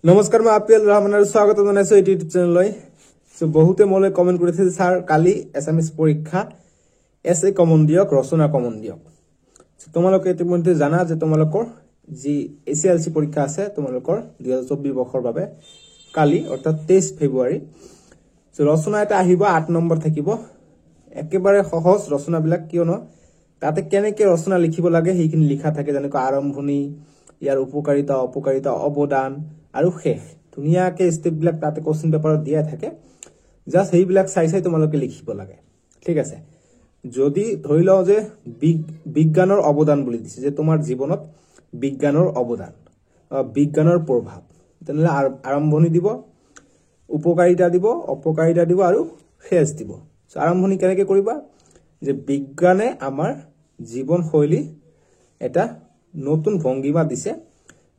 নমস্কাৰ মই আপিল ৰহমানৰ স্বাগত জনাইছো এই ইউটিউব চেনেললৈ সো বহুতে মোলে কমেন্ট কৰিছে স্যাৰ কালি এছএমএছ পৰীক্ষা এসএ কমন দিয়ক ৰচনা কমন দিয়ক তোমালোকে ইতিমধ্যে জানা যে তোমালোকৰ যি এসএলসি পৰীক্ষা আছে তোমালোকৰ 2024 বৰ্ষৰ বাবে কালি অৰ্থাৎ 23 ফেব্ৰুৱাৰী সো ৰচনা এটা আহিব 8 নম্বৰ থাকিব একেবাৰে সহজ ৰচনা বিলাক কিয়নো তাতে কেনেকৈ ৰচনা লিখিব লাগে সেইখিনি লিখা থাকে যেনেকৈ আৰম্ভণি ইয়াৰ উপকাৰিতা অপকাৰিতা অবদান আৰু শেষ ধুনিয়াকে স্টেপ বিলাক তাতে কোশ্চেন পেপাৰত দিয়া থাকে জাস্ট সেইবিলাক চাই চাই তোমালোকে লিখিব লাগে ঠিক আছে যদি ধৰি লও যে বিজ্ঞানৰ অবদান বুলি দিছে যে তোমাৰ জীৱনত বিজ্ঞানৰ অবদান বিজ্ঞানৰ প্ৰভাৱ তেনেহলে আৰম্ভণি দিব উপকাৰিতা দিব অপকাৰিতা দিব আৰু শেষ দিব সো আৰম্ভণি কেনেকৈ কৰিবা যে বিজ্ঞানে আমাৰ জীৱন শৈলী এটা নতুন ভংগিমা দিছে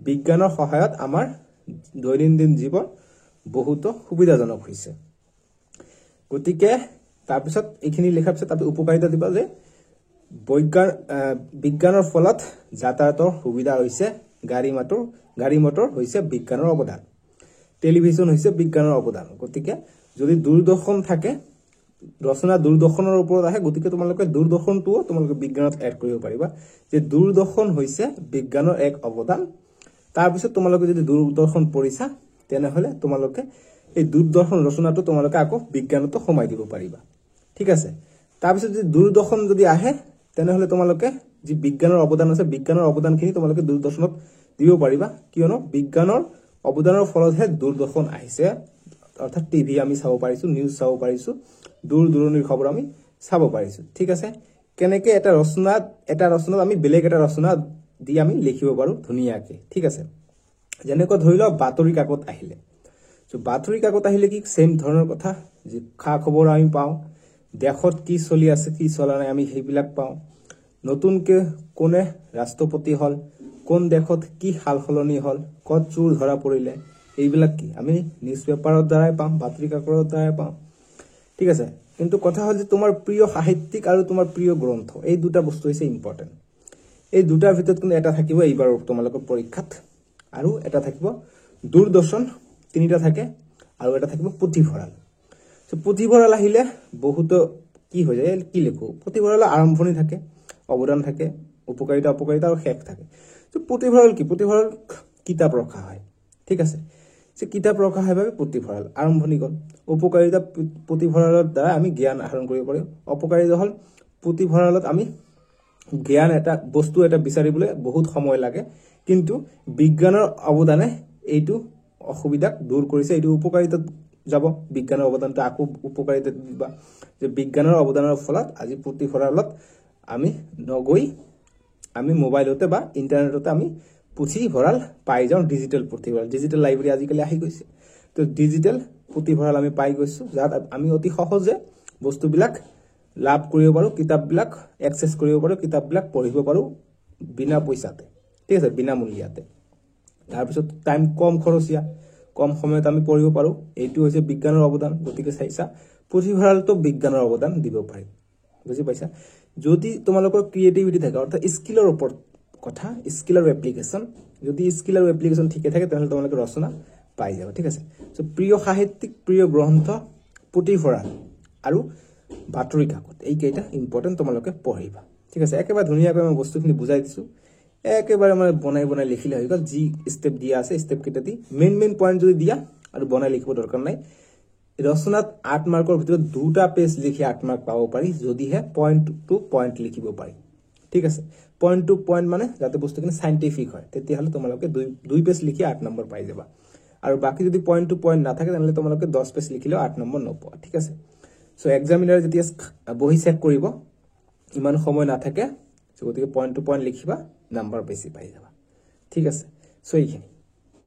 বিজ্ঞানৰ সহায়ত আমাৰ দৈনন্দিন জীৱন বহুত সুবিধাজনক হৈছে গতিকে তাৰপিছত এইখিনি লেখাৰ পিছত তাতে উপকাৰিতা দিবা যে বিজ্ঞানৰ ফলত যাতায়াতৰ সুবিধা হৈছে গাড়ী মটৰ হৈছে বিজ্ঞানৰ অৱদান টেলিভিছন হৈছে বিজ্ঞানৰ অৱদান গতিকে যদি দূৰদৰ্শন থাকে ৰচনা দূৰদৰ্শনৰ ওপৰত আহে গতিকে তোমালোকে দূৰদৰ্শনটো তোমালোকে বিজ্ঞানত এড কৰিব পাৰিবা যে দূৰদৰ্শন হৈছে বিজ্ঞানৰ এক অৱদান তাৰপিছত তোমালোকে যদি দূৰদৰ্শন পঢ়িছা তেনেহলে তোমালোকে এই দূৰদৰ্শন ৰচনাটো তোমালোকে আকৌ বিজ্ঞানতো সমাই দিব পাৰিবা ঠিক আছে তাৰপিছত যদি দূৰদৰ্শন যদি আহে তেনেহলে তোমালোকে যি বিজ্ঞানৰ অৱদান আছে বিজ্ঞানৰ অৱদানখিনি তোমালোকে দূৰদৰ্শনত দিব পাৰিবা কিয়নো বিজ্ঞানৰ অৱদানৰ ফলতহে দূৰদৰ্শন আহিছে অৰ্থাৎ টিভি আমি চাব পাৰিছো নিউজ চাব পাৰিছো দূৰদূৰণিৰ খবৰ আমি চাব পাৰিছো ঠিক আছে কেনেকৈ এটা ৰচনাত আমি বেলেগ এটা ৰচনা দি আমি লিখিব পাৰো ধুনিয়াকে ঠিক আছে যেনেকৈ ধৰি লও বাতৰি কাকত আহিলে সো বাতৰি কাকত আহিলে কি সেম ধৰণৰ কথা যে খা খবৰ আমি পাও দেশত কি চলি আছে কি চলা নাই আমি সেইবিলাক পাও নতুনকে কোনে ৰাষ্ট্ৰপতি হল কোন দেশত কি হালসলনি হল কত চুৰ ধৰা পৰিলে এইবিলাক কি আমি নিউজ পেপাৰৰ দ্বাৰাই পাম বাতৰি কাকতৰ দ্বাৰাই পাম ঠিক আছে কিন্তু কথা হল যে তোমাৰ প্ৰিয় সাহিত্যিক আৰু তোমাৰ প্ৰিয় গ্ৰন্থ এই দুটা বস্তু হৈছে ইম্পৰ্টেন্ট এই দুটাৰ ভিতৰত কিন্তু এটা থাকিব এইবাৰ তোমালোকৰ পৰীক্ষাত আৰু এটা থাকিব দূৰদৰ্শন তিনিটা থাকে আৰু এটা থাকিব পুথিভঁৰাল সো পুথিভঁৰাল আহিলে বহুত কি হৈ যায় কি লিখো পুথিভঁৰালৰ আৰম্ভণি থাকে অৱদান থাকে উপকাৰিতা অপকাৰিতা আৰু শেষ থাকে সো পুথিভঁৰাল কি পুথিভঁৰাল কিতাপ ৰখা হয় ঠিক আছে যে কিতাপ ৰখা হয় বাবে পুথিভঁৰাল আৰম্ভণি গল উপকাৰিতা পুথিভঁৰালৰ দ্বাৰা আমি জ্ঞান আহৰণ কৰিব পাৰো অপকাৰিতা হল পুথিভঁৰালত আমি জ্ঞান এটা বস্তু এটা বিচাৰিবলৈ বহুত সময় লাগে কিন্তু বিজ্ঞানৰ অৱদানে এইটো অসুবিধাক দূৰ কৰিছে এইটো উপকাৰিতা যাব বিজ্ঞানৰ অৱদানটো আকৌ উপকাৰিতা দিবা যে বিজ্ঞানৰ অৱদানৰ ফলত আজি পুথিভঁৰালত আমি নগৈ আমি মোবাইলতে বা ইন্টাৰনেটতে আমি পুথিভঁৰাল পাই যাওঁ ডিজিটেল পুথিভঁৰাল ডিজিটেল লাইব্ৰেৰী আজিকালি আহি গৈছে তো ডিজিটেল পুথিভঁৰাল আমি পাই গৈছো যাত আমি অতি সহজে বস্তুবিলাক লাভ কৰিব পাৰো কিতাপবিলাক এক্সেস কৰিব পাৰো কিতাপবিলাক পঢ়িব পাৰো বিনা পইচাতে ঠিক আছে বিনা মূল্যতে তাৰপিছত টাইম কম খৰচীয়া কম সময়ত আমি পঢ়িব পাৰো এইটো হৈছে বিজ্ঞানৰ অৱদান গতিকে চাইছা পুথিভঁৰালটো বিজ্ঞানৰ অৱদান দিব পাৰি বুজি পাইছা যদি তোমালোকৰ ক্ৰিয়েটিভিটি থাকে অৰ্থাৎ স্কিলৰ ওপৰত কথা স্কিল আৰু এপ্লিকেশন যদি স্কিল আৰু এপ্লিকেশন ঠিকে থাকে তেনেহলে তোমালোকে ৰচনা পাই যাবা ঠিক আছে সো প্ৰিয় সাহিত্যিক প্ৰিয় গ্ৰন্থ পুথিভঁৰাল আৰু বাতৰি কাকত এই কেইটা ইম্পৰ্টেন্ট তোমালোকে পঢ়িবা ঠিক আছে একেবাৰে ধুনিয়াকৈ মই বস্তুখিনি বুজাই দিছো একেবাৰে মানে বনাই লিখিলে হৈ গল যি স্টেপ দিয়া আছে স্টেপ কেইটা দি মেইন পয়েন্ট যদি দিয়া আৰু বনাই লিখিব দৰকাৰ নাই ৰচনাত 8 মাৰ্কৰ ভিতৰত দুটা পেজ লিখি 8 মাৰ্ক পাব পাৰি যদিহে পয়েন্ট টু পয়েন্ট লিখিব পাৰি ঠিক আছে পয়েন্ট টু পয়েন্ট মানে যাতে বস্তুখিনি সাইন্টিফিক হয় তেতিয়াহলে তোমালোকে দুই পেজ লিখি 8 নম্বৰ পাই যাবা আৰু বাকি যদি পয়েন্ট টু পয়েন্ট না থাকে তেনেহলে তোমালোকে 10 পেজ লিখিলেও 8 নম্বৰ নপোৱা ঠিক আছে সো এক্সামিনাৰ যেতিয়া বহি চেক কৰিব ইমান সময় না থাকে সো গতিকে পয়েন্ট টু পয়েন্ট লিখিবা নাম্বাৰ বেছি পাই যাবা ঠিক আছে সো এইখিনি